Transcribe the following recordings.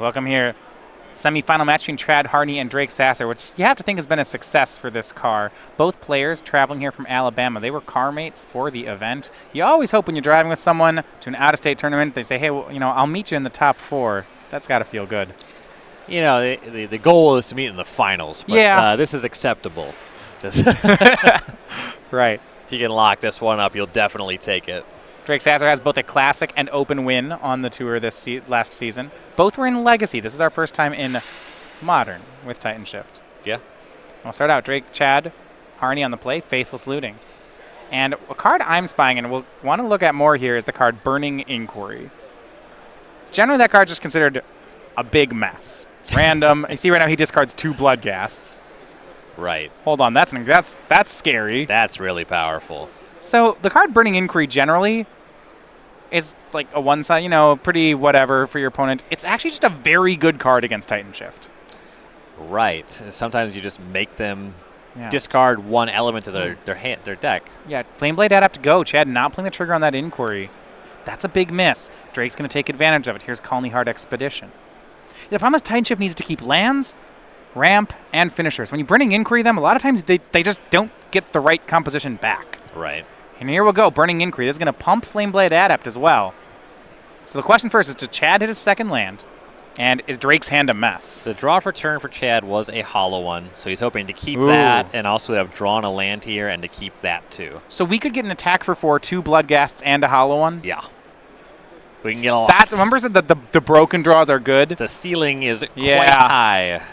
welcome here. Semifinal match between Trad Harney and Drake Sasser, which you have to think has been a success for this car. Both players traveling here from Alabama. They were car mates for the event. You always hope when you're driving with someone to an out-of-state tournament, they say, hey, well, I'll meet you in the top 4. That's got to feel good. The goal is to meet in the finals, but this is acceptable. Right. If you can lock this one up, you'll definitely take it. Drake Sasser has both a classic and open win on the tour this last season. Both were in Legacy. This is our first time in Modern with Titan Shift. Yeah. We'll start out. Drake, Chad, Harney on the play, Faithless Looting. And a card I'm spying, and we'll want to look at more here, is the card Burning Inquiry. Generally, that card's just considered a big mess. It's random. You see right now he discards 2 Bloodghasts. Right. Hold on. That's scary. That's really powerful. So the card Burning Inquiry generally is like a one-side, pretty whatever for your opponent. It's actually just a very good card against Titan Shift. Right. Sometimes you just make them discard one element of their deck. Yeah. Flameblade Adept to go. Chad not pulling the trigger on that Inquiry. That's a big miss. Drake's going to take advantage of it. Here's Colony Heart Expedition. The problem is Titan Shift needs to keep lands, ramp, and finishers. When you Burning Inquiry them, a lot of times they just don't get the right composition back. Right. And here we'll go, Burning Inquiry. This is going to pump Flameblade Adept as well. So the question first is, did Chad hit his second land? And is Drake's hand a mess? The draw for turn for Chad was a hollow one, so he's hoping to keep that and also have drawn a land here and to keep that too. So we could get an attack for 4, 2 Bloodghasts, and a hollow one? Yeah. We can get a lot. Remember that the broken draws are good? The ceiling is quite high.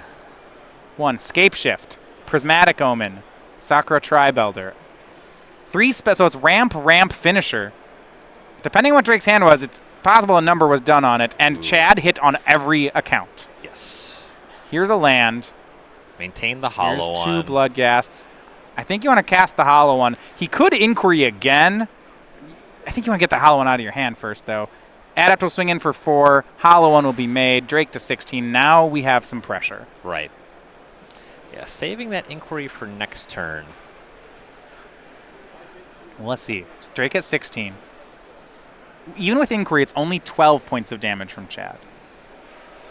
1, Scape Shift, Prismatic Omen, Sakura Tribelder. 3 so it's ramp, finisher. Depending on what Drake's hand was, it's possible a number was done on it, and Chad hit on every account. Yes. Here's a land. Maintain the hollow one. Here's 2 Bloodghasts. I think you want to cast the hollow one. He could Inquiry again. I think you want to get the hollow one out of your hand first, though. Adept will swing in for 4. Hollow one will be made. Drake to 16. Now we have some pressure. Right. Yeah, saving that Inquiry for next turn. Let's see. Drake at 16. Even with Inquiry, it's only 12 points of damage from Chad.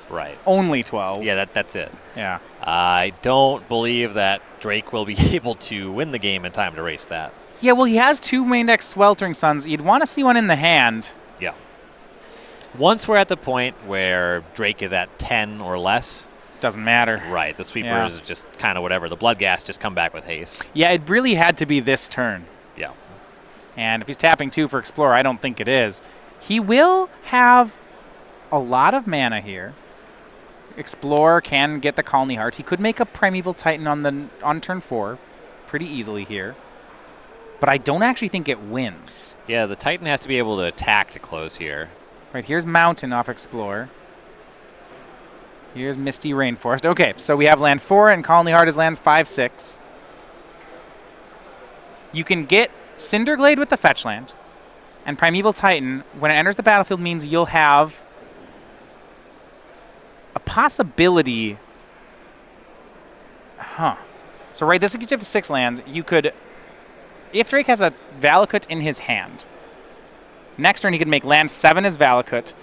Right. Only 12. Yeah, that's it. Yeah. I don't believe that Drake will be able to win the game in time to race that. Yeah, well, he has 2 main deck Sweltering Suns. You'd want to see one in the hand. Yeah. Once we're at the point where Drake is at 10 or less. Doesn't matter. Right. The sweeper is just kind of whatever. The Bloodghast just come back with haste. Yeah, it really had to be this turn. Yeah. And if he's tapping 2 for Explorer, I don't think it is. He will have a lot of mana here. Explorer can get the Colony Heart. He could make a Primeval Titan on turn 4 pretty easily here. But I don't actually think it wins. Yeah, the Titan has to be able to attack to close here. Right, here's Mountain off Explorer. Here's Misty Rainforest. Okay, so we have land 4, and Colony Heart is lands 5, 6. You can get Cinderglade with the fetch land, and Primeval Titan, when it enters the battlefield, means you'll have a possibility. So, right, this gets you up to 6 lands. You could, if Drake has a Valakut in his hand, next turn he could make land 7 as Valakut,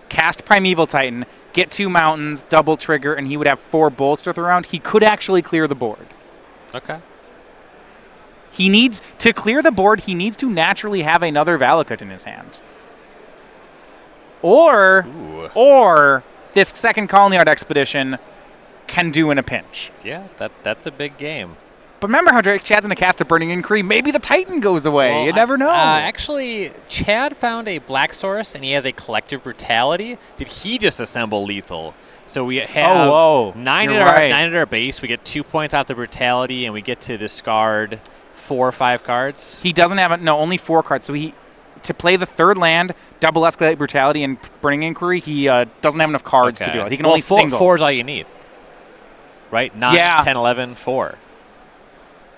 cast Primeval Titan, get 2 mountains, double trigger, and he would have 4 bolts to throw around. He could actually clear the board. Okay. He needs to clear the board. He needs to naturally have another Valakut in his hand, or this second Colony Heart Expedition can do in a pinch. Yeah, that's a big game. But remember how Chad's going to cast a Burning Inquiry? Maybe the Titan goes away. Well, you never know. Actually, Chad found a Black Source, and he has a Collective Brutality. Did he just assemble lethal? So we have 9 at our base. We get 2 points off the Brutality, and we get to discard 4 or 5 cards. He doesn't have only 4 cards. So to play the 3rd land, double Escalate Brutality and Burning Inquiry, he doesn't have enough cards to do it. He can only single. 4 is all you need, right? 9, 10, 11, 4.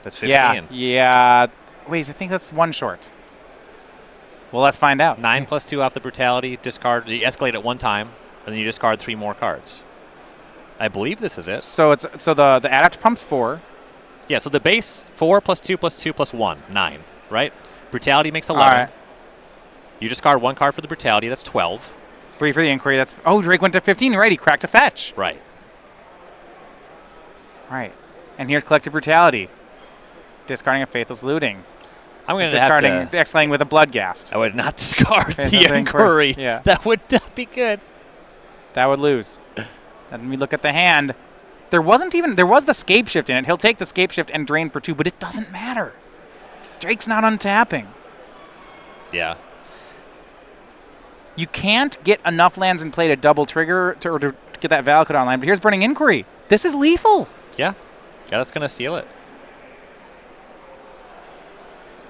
That's 15. Yeah. Wait, I think that's 1 short. Well, let's find out. 9 plus 2 off the Brutality. Discard. You escalate it 1 time, and then you discard 3 more cards. I believe this is it. So the Adept pumps 4. Yeah, so the base 4 plus 2 plus 2 plus 1, 9, right? Brutality makes 11. All right. You discard 1 card for the Brutality. That's 12. 3 for the inquiry. That's Drake went to 15. Right, he cracked a fetch. Right. Right. And here's Collective Brutality. Discarding a Faithless Looting. I'm going to discarding X-Laying with a Bloodghast. I would not discard the inquiry. Yeah. That would not be good. That would lose. Then we look at the hand. There was the Scape Shift in it. He'll take the Scape Shift and drain for 2, but it doesn't matter. Drake's not untapping. Yeah. You can't get enough lands in play to double trigger to get that Valakut online, but here's Burning Inquiry. This is lethal. Yeah. Yeah, that's going to seal it.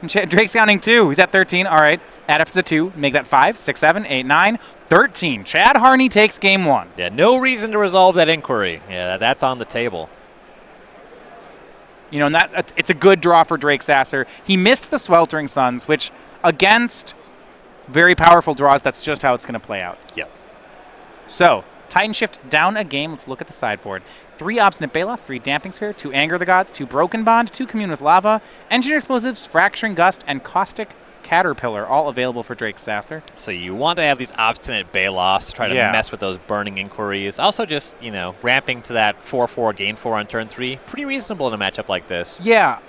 And Drake's counting 2. He's at 13. All right. Add up to 2. Make that 5, 6, 7, 8, 9, 13. Chad Harney takes game 1. Yeah, no reason to resolve that inquiry. Yeah, that's on the table. You know, and it's a good draw for Drake Sasser. He missed the Sweltering Suns, which against very powerful draws, that's just how it's going to play out. Yep. So, Titan Shift down a game. Let's look at the sideboard. 3 Obstinate Baloth, 3 Damping Sphere, 2 Anger the Gods, 2 Broken Bond, 2 Commune with Lava, Engineer Explosives, Fracturing Gust, and Caustic Caterpillar, all available for Drake Sasser. So you want to have these Obstinate Baloths, try to mess with those burning inquiries. Also just, ramping to that 4-4 gain 4 on turn 3. Pretty reasonable in a matchup like this. Yeah.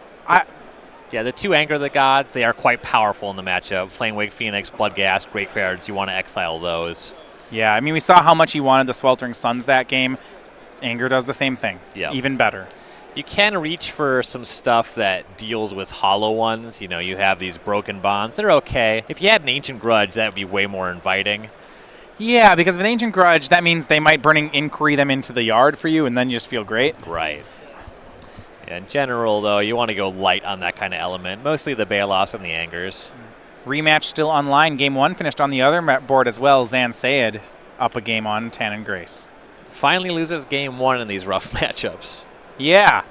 Yeah, the 2 Anger the Gods, they are quite powerful in the matchup. Flamewake Phoenix, Bloodghast, great cards. You want to exile those. Yeah, I mean, we saw how much he wanted the Sweltering Suns that game. Anger does the same thing. Yeah. Even better. You can reach for some stuff that deals with hollow ones. You have these Broken Bonds. They're okay. If you had an Ancient Grudge, that would be way more inviting. Yeah, because with Ancient Grudge, that means they might Burning Inquiry them into the yard for you, and then you just feel great. Right. In general, though, you want to go light on that kind of element. Mostly the Baloths and the Angers. Rematch still online. Game 1 finished on the other board as well. Zan Sayed up a game on Tan and Grace. Finally loses game 1 in these rough matchups. Yeah,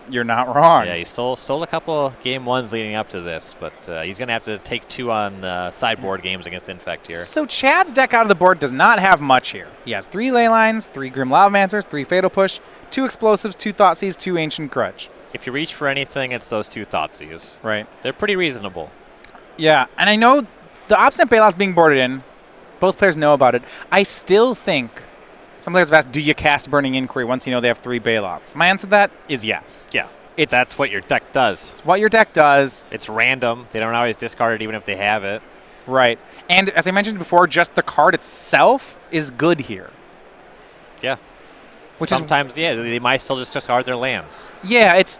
you're not wrong. Yeah, he stole a couple game 1s leading up to this, but he's going to have to take 2 on sideboard games against Infect here. So Chad's deck out of the board does not have much here. He has 3 Leylines, 3 Grim Lavamancers, 3 Fatal Push, 2 Explosives, 2 Thoughtseize, 2 Ancient Grudge. If you reach for anything, it's those 2 Thoughtseize. Right. They're pretty reasonable. Yeah, and I know the Obstinate Baloth's being boarded in. Both players know about it. I still think some players have asked, do you cast Burning Inquiry once you know they have 3 Baloths? My answer to that is yes. Yeah, that's what your deck does. It's what your deck does. It's random. They don't always discard it even if they have it. Right. And as I mentioned before, just the card itself is good here. Yeah. Sometimes, they might still just discard their lands. Yeah, it's...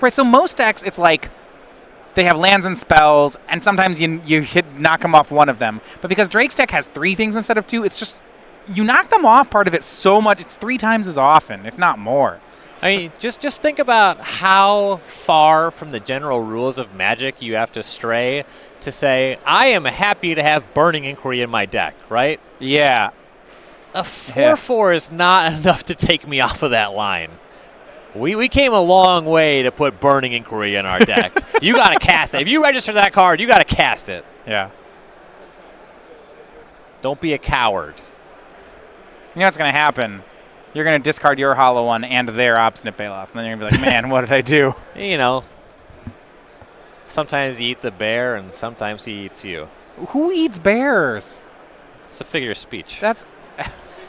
Right, so most decks, it's like they have lands and spells, and sometimes you knock them off one of them. But because Drake's deck has 3 things instead of 2, it's just... You knock them off part of it so much, it's 3 times as often, if not more. I mean, just think about how far from the general rules of Magic you have to stray to say, I am happy to have Burning Inquiry in my deck, right? Yeah. A 4-4 is not enough to take me off of that line. We came a long way to put Burning Inquiry in our deck. You got to cast it. If you register that card, you got to cast it. Yeah. Don't be a coward. You know what's going to happen? You're going to discard your hollow one and their Obstinate Baloth. And then you're going to be like, man, what did I do? Sometimes you eat the bear and sometimes he eats you. Who eats bears? It's a figure of speech. That's...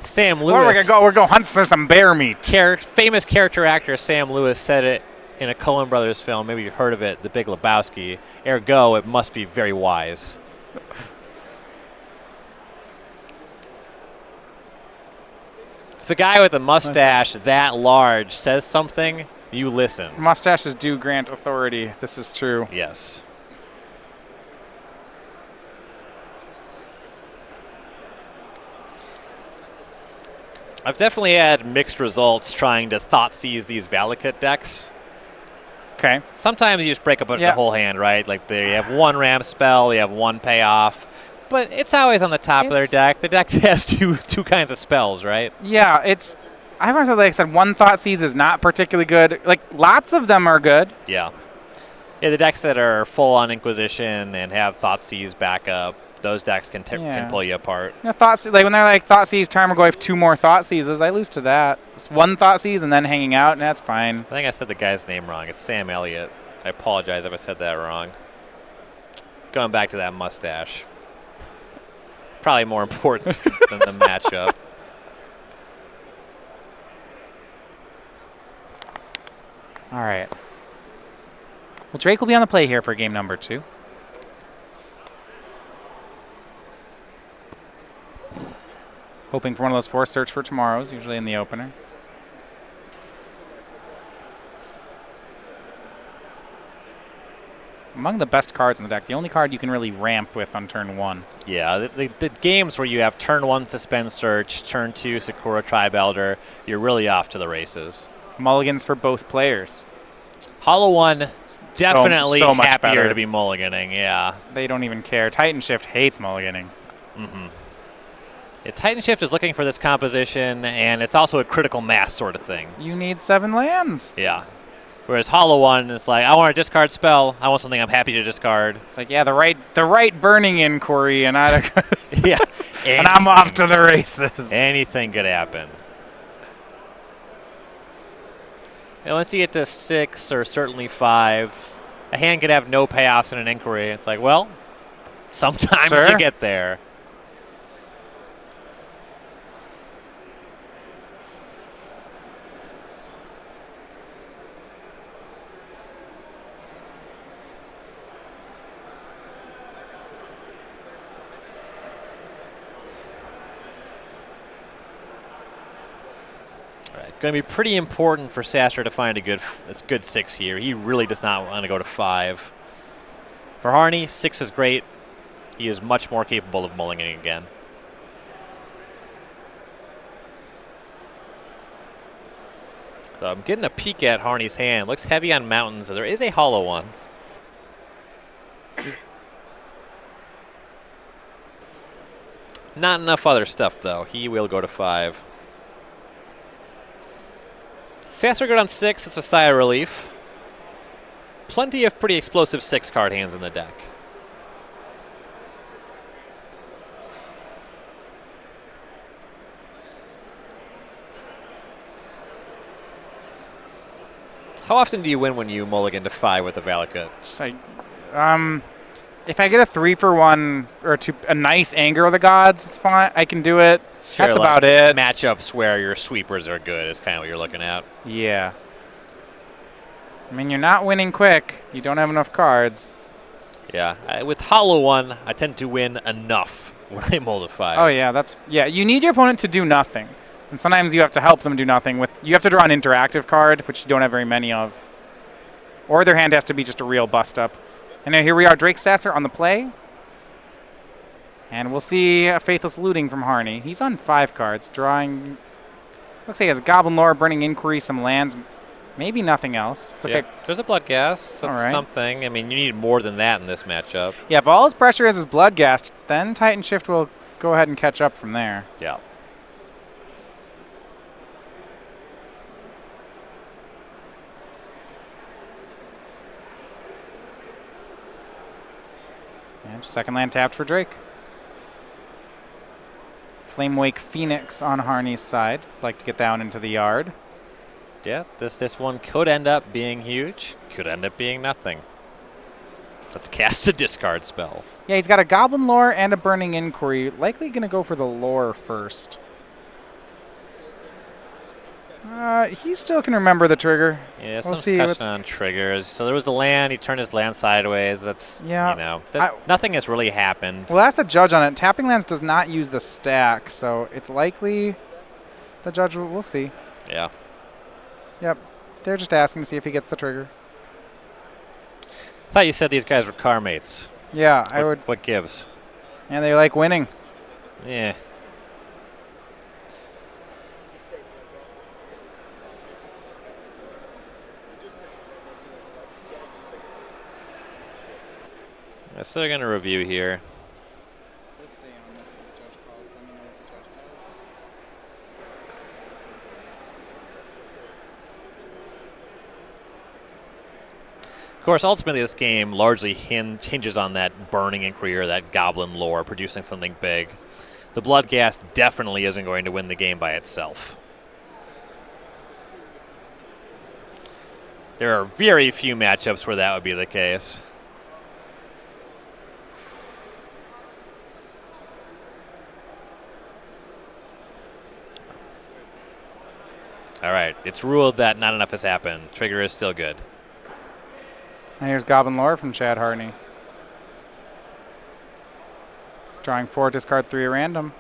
Sam Lewis. Where are we going to go? We're going to hunt for some bear meat. Famous character actor Sam Lewis said it in a Coen Brothers film. Maybe you've heard of it, The Big Lebowski. Ergo, it must be very wise. If a guy with a mustache that large says something, you listen. Mustaches do grant authority. This is true. Yes. I've definitely had mixed results trying to Thoughtseize these Valakut decks. Okay. Sometimes you just break up the whole hand, right? Like they have 1 ramp spell, they have 1 payoff. But it's always on the top of their deck. The deck has two kinds of spells, right? Yeah, it's... I haven't said, like I said, 1 Thoughtseize is not particularly good. Like, lots of them are good. Yeah. Yeah, the decks that are full on Inquisition and have Thoughtseize backup, those decks can pull you apart. You know, when they're like Thoughtseize, Tarmogoyf, 2 more Thoughtseizes, I lose to that. It's 1 Thoughtseize and then hanging out, and that's fine. I think I said the guy's name wrong. It's Sam Elliott. I apologize if I said that wrong. Going back to that mustache. probably more important than the matchup. All right. Well, Drake will be on the play here for game number 2. Hoping for one of those forced search for tomorrows, usually in the opener. Among the best cards in the deck, the only card you can really ramp with on turn 1. Yeah, the games where you have turn 1 Suspend Search, turn 2 Sakura Tribe Elder, you're really off to the races. Mulligans for both players. Hollow One, definitely so much happier better. to be mulliganing, yeah. They don't even care. Titan Shift hates mulliganing. Mm-hmm. Yeah, Titan Shift is looking for this composition, and it's also a critical mass sort of thing. You need 7 lands. Yeah. Whereas Hollow One is like, I want a discard spell. I want something I'm happy to discard. It's like, yeah, the right burning inquiry, and yeah, and I'm off to the races. Anything could happen. And once you get to 6 or certainly 5, a hand could have no payoffs in an inquiry. It's like, well, sometimes you get there. Going to be pretty important for Sasser to find a good 6 here. He really does not want to go to 5. For Harney, 6 is great. He is much more capable of mulliganing again. So I'm getting a peek at Harney's hand. Looks heavy on mountains. There is a Hollow One. Not enough other stuff, though. He will go to 5. Sasser good on 6. It's a sigh of relief. Plenty of pretty explosive 6-card hands in the deck. How often do you win when you mulligan to 5 with a Valakut? If I get a 3-for-1 or a nice Anger of the Gods, it's fine. I can do it. Sure, that's like about it. Matchups where your sweepers are good is kind of what you're looking at. Yeah. I mean, you're not winning quick. You don't have enough cards. Yeah. With Hollow One, I tend to win enough when I mull to 5. Oh, yeah. You need your opponent to do nothing. And sometimes you have to help them do nothing. You have to draw an interactive card, which you don't have very many of. Or their hand has to be just a real bust-up. And now here we are, Drake Sasser on the play. And we'll see a Faithless Looting from Harney. He's on 5 cards, drawing... Looks like he has Goblin Lore, Burning Inquiry, some lands, maybe nothing else. It's okay. Yeah. There's a Bloodghast. That's something. I mean, you need more than that in this matchup. Yeah, if all his pressure is his Bloodghast, then Titan Shift will go ahead and catch up from there. Yeah. And second land tapped for Drake. Flamewake Phoenix on Harney's side. Like to get down into the yard. Yeah, this one could end up being huge. Could end up being nothing. Let's cast a discard spell. Yeah, he's got a Goblin Lore and a Burning Inquiry. Likely going to go for the Lore first. He still can remember the trigger. Yeah, some discussion on triggers. So there was the land. He turned his land sideways. That's, nothing has really happened. We'll ask the judge on it. Tapping lands does not use the stack, so it's likely the judge will see. Yeah. Yep. They're just asking to see if he gets the trigger. I thought you said these guys were car mates. Yeah, I would. What gives? And they like winning. Yeah. So they're going to review here. Of course, ultimately this game largely hinges on that Burning Inquiry or that Goblin Lore producing something big. The Bloodghast definitely isn't going to win the game by itself. There are very few matchups where that would be the case. All right. It's ruled that not enough has happened. Trigger is still good. And here's Goblin Lore from Chad Harney. Drawing 4, discard 3 at random.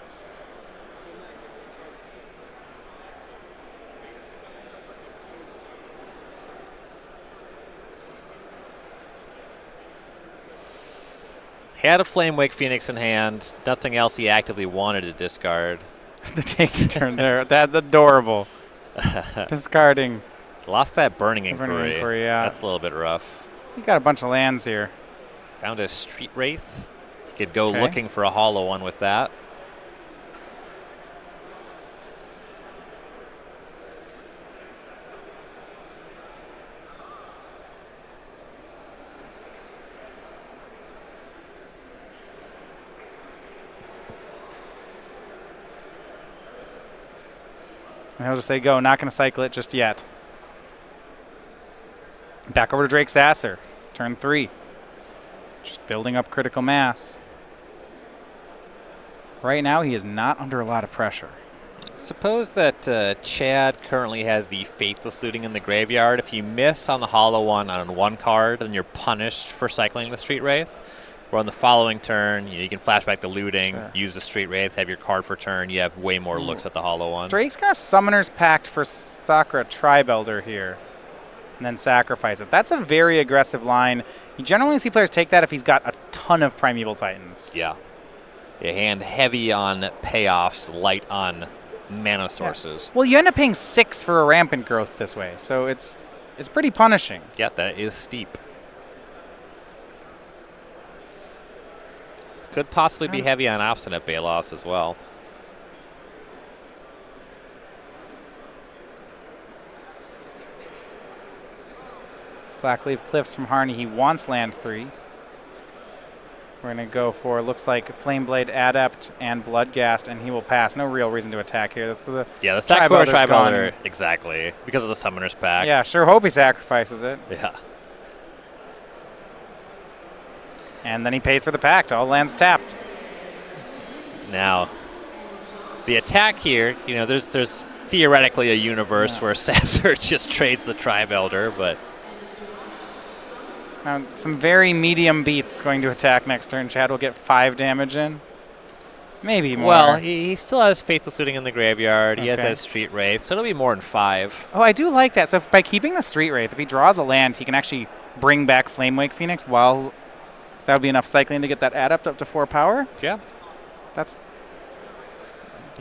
Had a Flamewake Phoenix in hand. Nothing else he actively wanted to discard. The takes turn there. That's adorable. Discarding. Lost that Burning Inquiry. Yeah. That's a little bit rough. He got a bunch of lands here. Found a Street Wraith. He could go looking for a hollow one with that. And he'll just say go. Not going to cycle it just yet. Back over to Drake Sasser. Turn 3. Just building up critical mass. Right now, he is not under a lot of pressure. Suppose that Chad currently has the Faithless Looting in the graveyard. If you miss on the hollow one on one card, then you're punished for cycling the Street Wraith. Or on the following turn, you can flashback the looting, use the Street Wraith, have your card for turn. You have way more looks at the hollow one. Drake's got a Summoner's Pact for Sakura Tribelder here, and then sacrifice it. That's a very aggressive line. You generally see players take that if he's got a ton of Primeval Titans. Yeah. A hand heavy on payoffs, light on mana sources. Well, you end up paying 6 for a Rampant Growth this way, so it's pretty punishing. Yeah, that is steep. Could possibly be heavy on Obstinate Balos as well. Blackleaf Cliffs from Harney. He wants land 3. We're going to go for, looks like, Flameblade Adept and Bloodghast, and he will pass. No real reason to attack here. That's the Sakura Tribelder, exactly, because of the Summoner's Pact. Yeah, sure hope he sacrifices it. Yeah. And then he pays for the Pact. All lands tapped. Now, the attack here, you know, there's theoretically a universe where Sasser just trades the Tribelder, but... Now, some very medium beats going to attack next turn. Chad will get 5 damage in. Maybe more. Well, he still has Faithless Looting in the graveyard. He has that Street Wraith, so it'll be more than 5. Oh, I do like that. So by keeping the Street Wraith, if he draws a land, he can actually bring back Flamewake Phoenix while... So that would be enough cycling to get that Adept up to 4 power? Yeah. That's...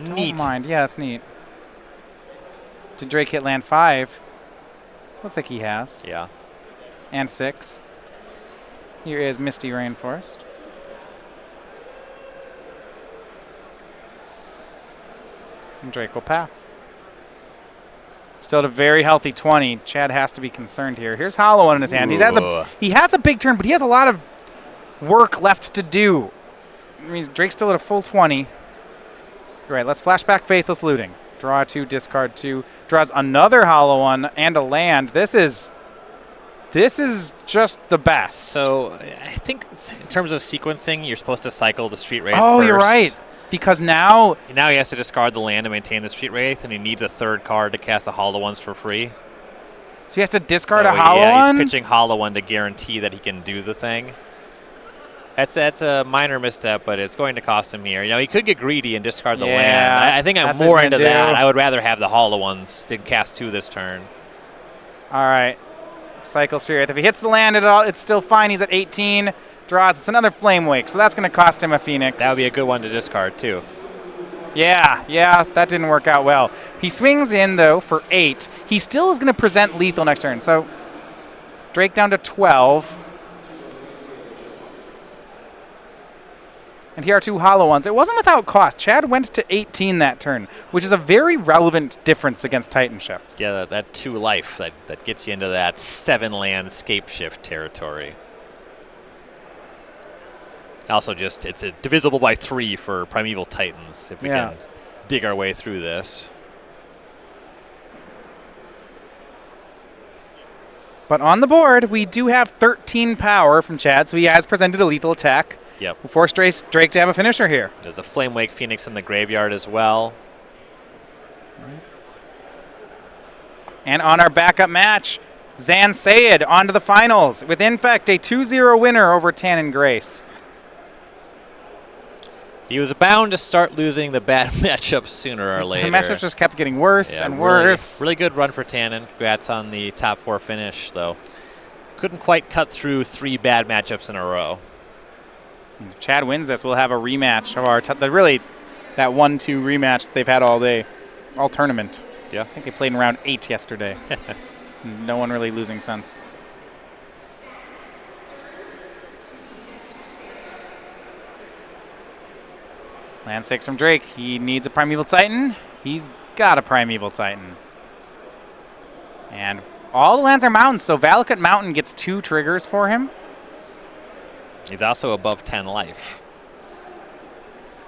neat. Don't mind. Yeah, that's neat. Did Drake hit land 5? Looks like he has. Yeah. And 6. Here is Misty Rainforest. And Drake will pass. Still at a very healthy 20. Chad has to be concerned here. Here's Hollow One in his hand. He has a big turn, but he has a lot of work left to do. It means Drake's still at a full 20. All right, let's flashback Faithless Looting. Draw 2, discard 2. Draws another Hollow One and a land. This is just the best. So I think in terms of sequencing, you're supposed to cycle the Street Wraith first. You're right. Because now he has to discard the land to maintain the Street Wraith, and he needs a 3rd card to cast the Hollow Ones for free. So he has to discard a Hollow One? He's pitching Hollow One to guarantee that he can do the thing. That's a minor misstep, but it's going to cost him here. You know, he could get greedy and discard the land. I think I'm more into that. I would rather have the Hollow Ones to cast 2 this turn. All right. Cycle Street Wraith. If he hits the land at all, it's still fine. He's at 18. Draws. It's another Flamewake, so that's going to cost him a Phoenix. That would be a good one to discard, too. Yeah, that didn't work out well. He swings in, though, for 8. He still is going to present lethal next turn. So Drake down to 12. And here are 2 Hollow Ones. It wasn't without cost. Chad went to 18 that turn, which is a very relevant difference against Titan Shift. Yeah, that 2 life, that gets you into that 7-land Scape Shift territory. Also, it's divisible by 3 for Primeval Titans, if we can dig our way through this. But on the board, we do have 13 power from Chad, so he has presented a lethal attack. Yep. We'll force Drake to have a finisher here. There's a Flamewake Phoenix in the graveyard as well. And on our backup match, Zan Sayed on to the finals with Infect, a 2-0 winner over Tannen Grace. He was bound to start losing the bad matchups sooner or later. The matchups just kept getting worse and worse. Really good run for Tannen. Congrats on the top 4 finish, though. Couldn't quite cut through 3 bad matchups in a row. If Chad wins this, we'll have a rematch of our that 1-2 rematch that they've had all day, all tournament. Yeah. I think they played in round 8 yesterday. No one really losing sense. Land 6 from Drake. He needs a Primeval Titan. He's got a Primeval Titan. And all the lands are mountains, so Valakut Mountain gets 2 triggers for him. He's also above 10 life.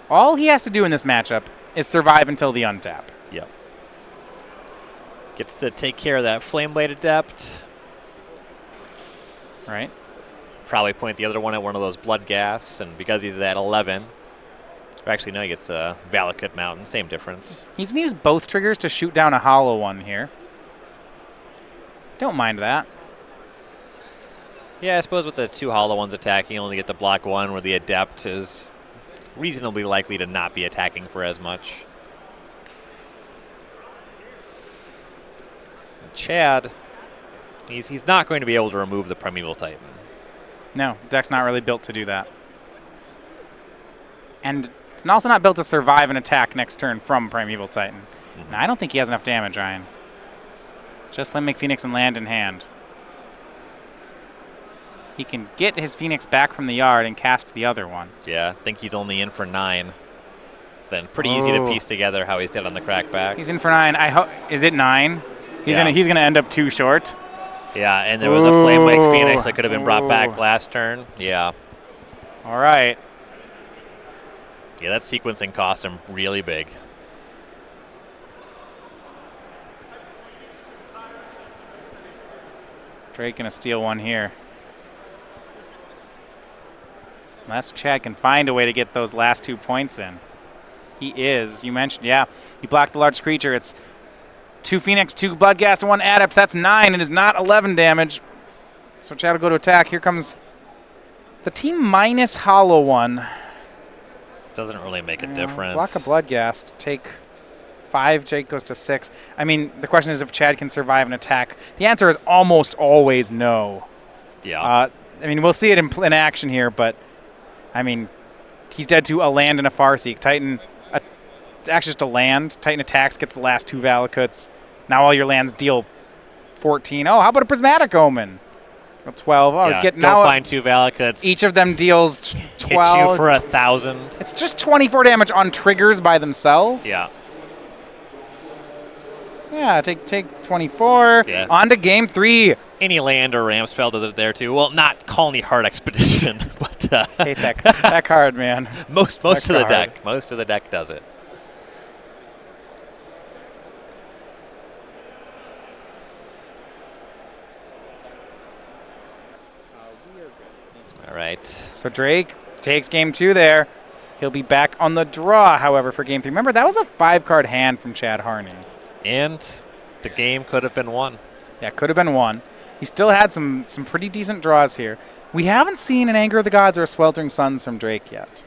All he has to do in this matchup is survive until the untap. Yep. Gets to take care of that Flameblade Adept. Right. Probably point the other one at one of those Blood Gas, and because he's at 11, or actually no, he gets Valakut Mountain, same difference. He's going to use both triggers to shoot down a hollow one here. Don't mind that. Yeah, I suppose with the 2 hollow ones attacking, you only get the block 1 where the Adept is reasonably likely to not be attacking for as much. Chad, he's not going to be able to remove the Primeval Titan. No, deck's not really built to do that. And it's also not built to survive an attack next turn from Primeval Titan. Mm-hmm. Now, I don't think he has enough damage, Ryan. Just Flaming Phoenix and land in hand. He can get his Phoenix back from the yard and cast the other one. Yeah, I think he's only in for 9. Then pretty easy to piece together how he's dead on the crackback. He's in for 9. Is it 9? He's gonna end up too short. Yeah, and there was a Flamewake Phoenix that could have been brought back last turn. Yeah. All right. Yeah, that sequencing cost him really big. Drake gonna steal one here. Unless Chad can find a way to get those last 2 points in. He is. You mentioned, yeah. He blocked the large creature. It's 2 Phoenix, 2 Bloodghast, and 1 Adept. That's 9. It is not 11 damage. So Chad will go to attack. Here comes the team minus hollow one. Doesn't really make a difference. Block a Bloodghast. Take 5. Jake goes to 6. I mean, the question is if Chad can survive an attack. The answer is almost always no. Yeah. I mean, we'll see it in action here, but I mean, he's dead to a land and a Farseek. Titan, actually just a land. Titan attacks, gets the last 2 Valakuts. Now all your lands deal 14. Oh, how about a Prismatic Omen? 12. Oh, yeah, go find 2 Valakuts. Each of them deals 12. Hits you for 1,000. It's just 24 damage on triggers by themselves. Yeah. Yeah, take 24. Yeah. On to game 3. Any land or ramp spell does it there too. Well, not Colony Heart Expedition, but hate that card, man. Most of the deck. Most of the deck does it. All right. So Drake takes game 2 there. He'll be back on the draw, however, for game 3. Remember, that was a 5-card hand from Chad Harney. And the game could have been won. Yeah, could have been won. He still had some pretty decent draws here. We haven't seen an Anger of the Gods or a Sweltering Suns from Drake yet.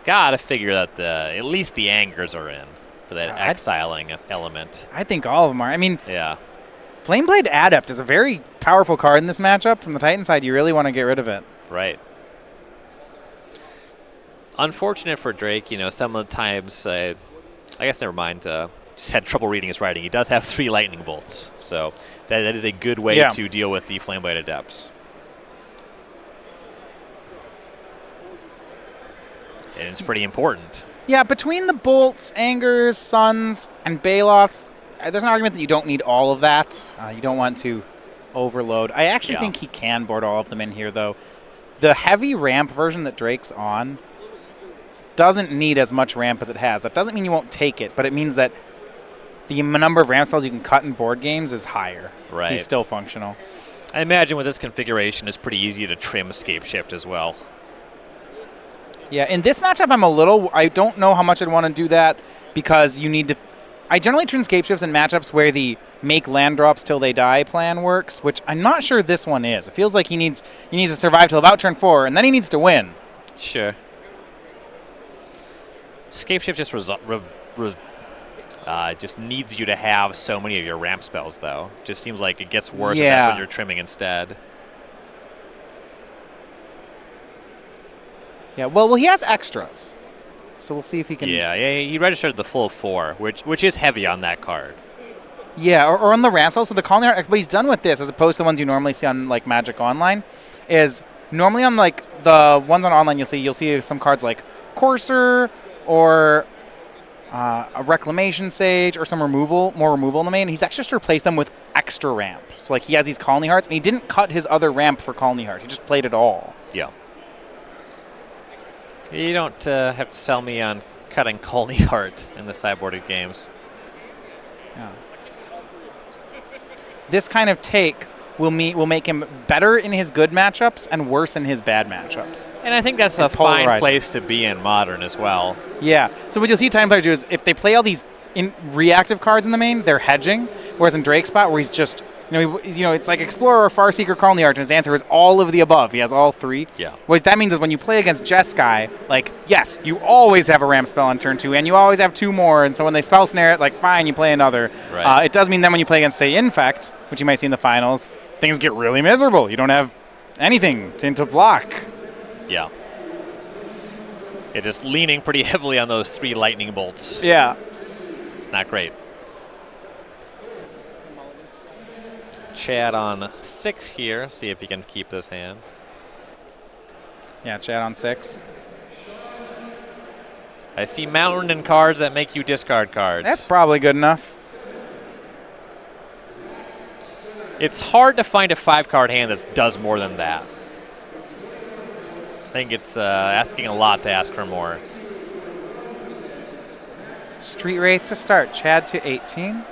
Gotta figure that at least the Angers are in for that exiling element. I think all of them are. I mean, yeah. Flameblade Adept is a very powerful card in this matchup. From the Titan side, you really want to get rid of it. Right. Unfortunate for Drake, some of the times, I guess never mind, just had trouble reading his writing. He does have 3 lightning bolts, so that is a good way to deal with the Flameblade Adepts. And it's pretty important. Yeah, between the bolts, Angers, Suns, and Baloths, there's an argument that you don't need all of that. You don't want to overload. I actually think he can board all of them in here, though. The heavy ramp version that Drake's on doesn't need as much ramp as it has. That doesn't mean you won't take it, but it means that the number of ramp spells you can cut in board games is higher. Right. He's still functional. I imagine with this configuration, it's pretty easy to trim Escape Shift as well. Yeah, in this matchup, I don't know how much I'd want to do that because you need to. I generally turn scape shifts in matchups where the make land drops till they die plan works, which I'm not sure this one is. It feels like he needs to survive till about turn 4, and then he needs to win. Sure. Scape shift just just needs you to have so many of your ramp spells, though. Just seems like it gets worse if that's what you're trimming instead. Yeah, well, he has extras. So we'll see if he can... Yeah, he registered the full 4, which is heavy on that card. Yeah, or on the ramp spells. So the Colony Heart, what he's done with this, as opposed to the ones you normally see on like Magic Online, is normally on like the ones on online you'll see some cards like Courser or a Reclamation Sage or some more removal in the main. He's actually just replaced them with extra ramp. So like he has these Colony Hearts, and he didn't cut his other ramp for Colony Heart. He just played it all. Yeah. You don't have to sell me on cutting Colony Heart in the sideboarded games. Yeah. This kind of take will make him better in his good matchups and worse in his bad matchups. And I think that's a fine place to be in Modern as well. Yeah. So what you'll see Time players do is if they play all these reactive cards in the main, they're hedging. Whereas in Drake's spot, where he's just it's like Explorer, Farseeker, Colony Heart, and his answer is all of the above. He has all 3. Yeah. What that means is when you play against Jeskai, like, yes, you always have a ramp spell on turn 2, and you always have 2 more, and so when they spell snare it, like, fine, you play another. Right. It does mean then when you play against, say, Infect, which you might see in the finals, things get really miserable. You don't have anything to block. Yeah. Yeah, just leaning pretty heavily on those 3 lightning bolts. Yeah. Not great. Chad on 6 here. See if he can keep this hand. Yeah, Chad on 6. I see mountain and cards that make you discard cards. That's probably good enough. It's hard to find a 5-card hand that does more than that. I think it's asking a lot to ask for more. Street Wraith to start. Chad to 18.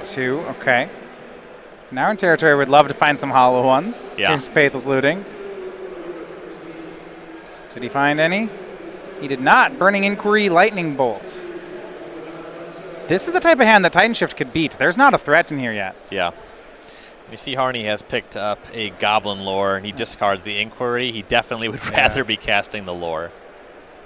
Two, okay. Now in territory, we'd love to find some hollow ones. Yeah. Here's Faithless Looting. Did he find any? He did not. Burning Inquiry, Lightning Bolt. This is the type of hand that Titan Shift could beat. There's not a threat in here yet. Yeah. You see Harney has picked up a Goblin Lore, and he discards the Inquiry. He definitely would rather be casting the Lore.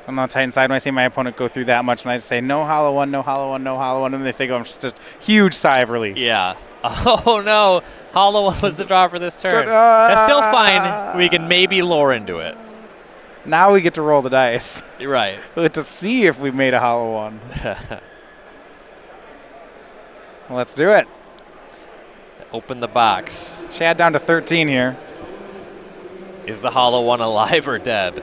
So I'm on the Titan side when I see my opponent go through that much, and I just say, no hollow one, no hollow one, no hollow one, and they say, go, just huge sigh of relief. Yeah. Oh, no. Hollow one was the draw for this turn. That's still fine. We can maybe lore into it. Now we get to roll the dice. You're right. We get to see if we made a hollow one. Well, let's do it. Open the box. Chad down to 13 here. Is the hollow one alive or dead?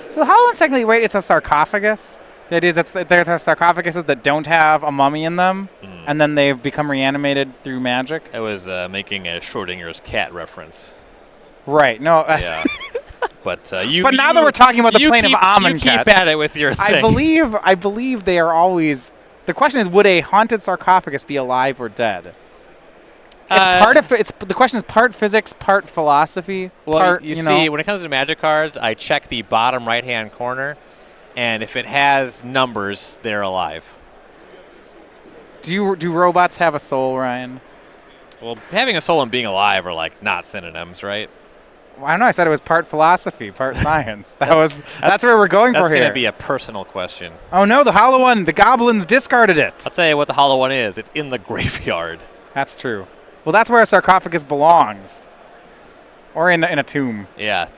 So the hollow one's technically, right, it's a sarcophagus. That is, they're sarcophaguses that don't have a mummy in them, and then they've become reanimated through magic. I was making a Schrodinger's cat reference. Right. No. Yeah. But But now that we're talking about the plane of Amonkhet, you keep at it with your thing. I believe they are always. The question is, would a haunted sarcophagus be alive or dead? The question is part physics, part philosophy. Well, you see, when it comes to magic cards, I check the bottom right-hand corner, and if it has numbers, they're alive. Do robots have a soul, Ryan? Well, having a soul and being alive are like not synonyms, right? Well, I don't know. I said it was part philosophy, part science. That's where we're going for here. That's going to be a personal question. Oh no, the hollow one. The goblins discarded it. I'll tell you what the hollow one is. It's in the graveyard. That's true. Well, that's where a sarcophagus belongs. Or in a tomb. Yeah.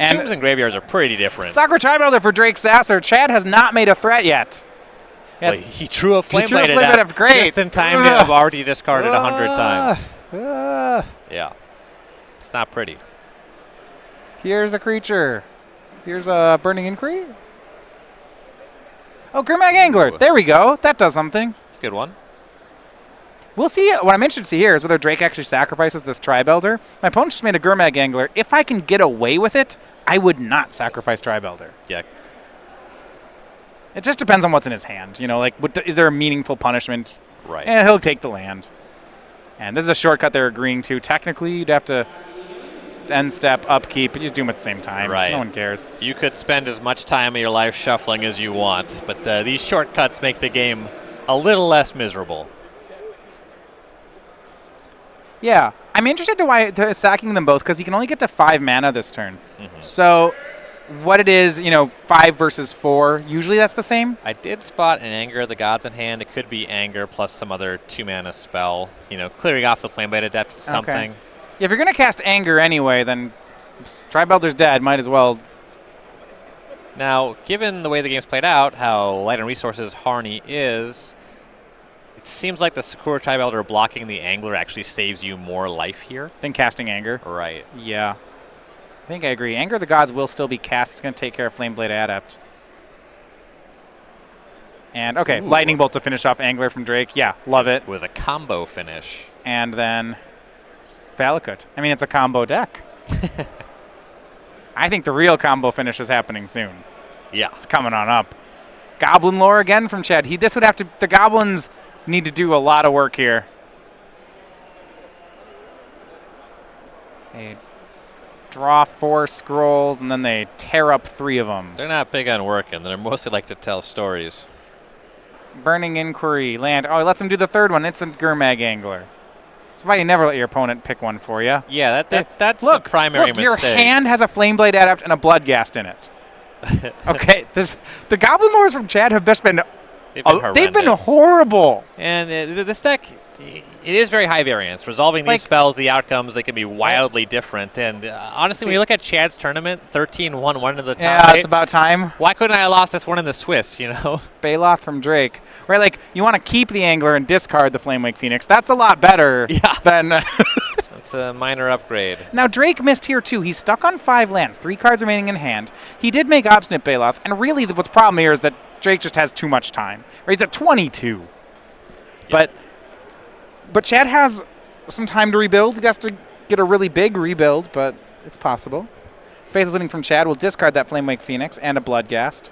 And tombs and graveyards are pretty different. Sacred Tribe for Drake Sasser. Chad has not made a threat yet. Yes. Well, he drew a flame blade up great. Just in time to have already discarded 100 times. Yeah. It's not pretty. Here's a creature. Here's a Burning Inquiry. Oh, Grimag Angler. Ooh. There we go. That does something. It's a good one. We'll see. What I'm interested to see here is whether Drake actually sacrifices this Tribe Elder. My opponent just made a Gurmag Angler. If I can get away with it, I would not sacrifice Tribe Elder. Yeah. It just depends on what's in his hand. Is there a meaningful punishment? Right. He'll take the land. And this is a shortcut they're agreeing to. Technically, you'd have to end step, upkeep, but you just do them at the same time. Right. No one cares. You could spend as much time of your life shuffling as you want, but these shortcuts make the game a little less miserable. Yeah. I'm interested to stacking them both because he can only get to 5 mana this turn. So what it is, 5 versus 4, usually that's the same? I did spot an Anger of the Gods in hand. It could be Anger plus some other 2-mana spell. Clearing off the Flameblade Adept, something. Okay. Yeah, if you're going to cast Anger anyway, then Tribelder's dead. Might as well. Now, given the way the game's played out, how light on resources Harney is, it seems like the Sakura Tribelder blocking the Angler actually saves you more life here. Than casting Anger. Right. Yeah. I think I agree. Anger of the Gods will still be cast. It's going to take care of Flameblade Adept. And, okay, Ooh. Lightning Bolt to finish off Angler from Drake. Yeah, love it. It was a combo finish. And then Valakut. I mean, it's a combo deck. I think the real combo finish is happening soon. Yeah. It's coming on up. Goblin lore again from Chad. The Goblins need to do a lot of work here. They draw 4 scrolls, and then they tear up 3 of them. They're not big on working. They're mostly like to tell stories. Burning Inquiry, land. Oh, he lets him do the 3rd one. It's a Gurmag Angler. That's why you never let your opponent pick one for you. Yeah, that's the primary mistake. Your hand has a Flameblade Adept and a Bloodghast in it. Okay, the Goblin lores from Chad have just been they've been horrible. And this deck, it is very high variance. Resolving these spells, the outcomes, they can be wildly different. And honestly, when you look at Chad's tournament, 13-1, one at the time. Yeah, it's about time. Why couldn't I have lost this one in the Swiss, Baloth from Drake. Right, you want to keep the Angler and discard the Flamewake Phoenix. That's a lot better than... That's a minor upgrade. Now, Drake missed here, too. He's stuck on 5 lands, 3 cards remaining in hand. He did make Obstinate Baloth, and really what's the problem here is that Drake just has too much time. Right, he's at 22. Yep. But Chad has some time to rebuild. He has to get a really big rebuild, but it's possible. Faithless Looting from Chad will discard that Flamewake Phoenix and a Bloodghast.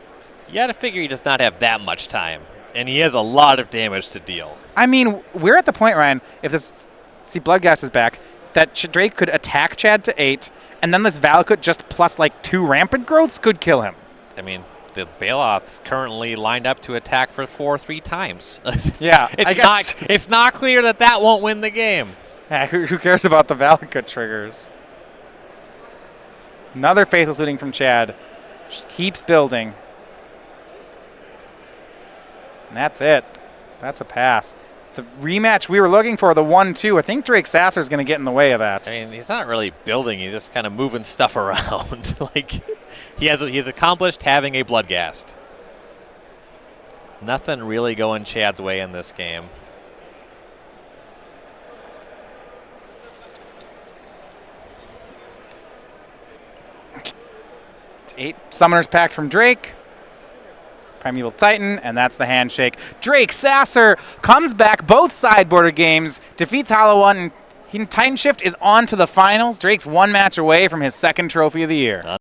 You got to figure he does not have that much time, and he has a lot of damage to deal. I mean, we're at the point, Ryan, if this Bloodghast is back, that Drake could attack Chad to 8, and then this Valakut just plus 2 Rampant Growths could kill him. I mean, the Baloth's currently lined up to attack for 4 3 times. Yeah, it's not clear that won't win the game. Yeah, who cares about the Valakut triggers? Another Faithless Looting from Chad. Keeps building. And that's it. That's a pass. The rematch we were looking for, the 1-2, I think Drake Sasser is going to get in the way of that. I mean, he's not really building. He's just kind of moving stuff around. He's accomplished having a Bloodghast. Nothing really going Chad's way in this game. Eight Summoners pack from Drake. Primeval Titan, and that's the handshake. Drake Sasser comes back both sideboarder games, defeats Hollow One, and Titan Shift is on to the finals. Drake's 1 match away from his 2nd trophy of the year.